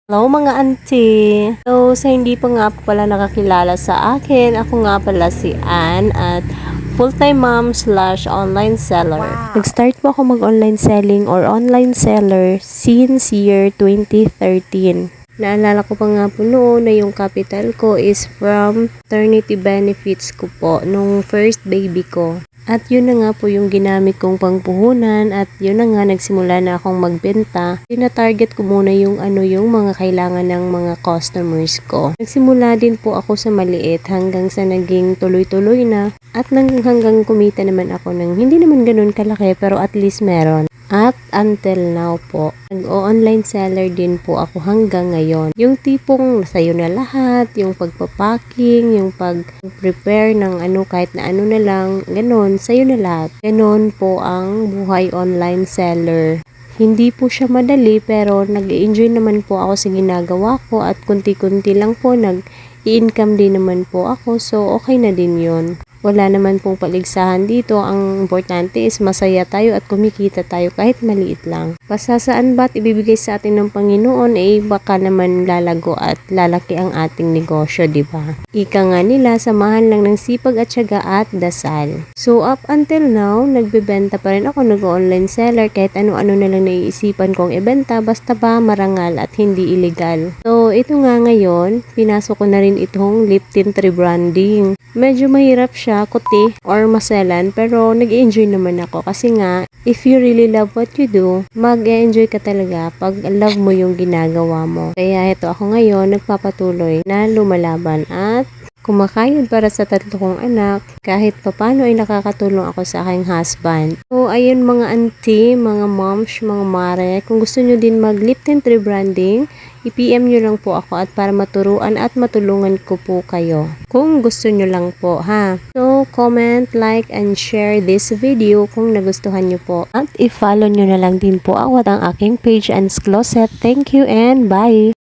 Hello mga auntie! So, sa hindi pa nga po pala nakakilala sa akin, ako nga pala si Ann at full-time mom / online seller. Wow. Nag-start po ako mag-online selling or online seller since year 2013. Naalala ko pa nga po noon na yung capital ko is from maternity benefits ko po nung first baby ko. At yun na nga po yung ginamit kong pangpuhunan at yun na nga nagsimula na akong magbenta. Tina-target ko muna yung yung mga kailangan ng mga customers ko. Nagsimula din po ako sa maliit hanggang sa naging tuloy-tuloy na at hanggang kumita naman ako ng hindi naman ganun kalaki pero at least meron. At until now po, nag-online seller din po ako hanggang ngayon. Yung tipong sa'yo na lahat, yung pagpapacking, yung pag-prepare ng kahit na ano na lang, ganun, sa'yo na lahat. Ganun po ang buhay online seller. Hindi po siya madali pero nag-enjoy naman po ako sa ginagawa ko at kunti-kunti lang po nag-i-income din naman po ako so okay na din yun. Wala naman pong paligsahan dito. Ang importante is masaya tayo at kumikita tayo kahit maliit lang. Basta saan ba't ibibigay sa atin ng Panginoon baka naman lalago at lalaki ang ating negosyo, di ba? Ika nga nila, samahan lang ng sipag at syaga at dasal. So up until now, nagbebenta pa rin ako, nag-online seller kahit ano-ano na lang naiisipan kong ibenta basta ba marangal at hindi illegal. So ito nga ngayon, pinasok ko na rin itong lip tint rebranding. Medyo mahirap siya, kuti or maselan, pero nag-enjoy naman ako kasi nga, if you really love what you do, mag-enjoy ka talaga pag love mo yung ginagawa mo. Kaya ito ako ngayon, nagpapatuloy na lumalaban at kumakayod para sa 3 kong anak. Kahit papano ay nakakatulong ako sa aking husband. So, ayun mga auntie, mga moms, mga mare, kung gusto nyo din mag-lip tint rebranding, i-PM nyo lang po ako at para maturuan at matulungan ko po kayo. Kung gusto nyo lang po, ha? So, comment, like, and share this video kung nagustuhan nyo po. At i-follow nyo na lang din po ako at ang aking page and closet. Thank you and bye!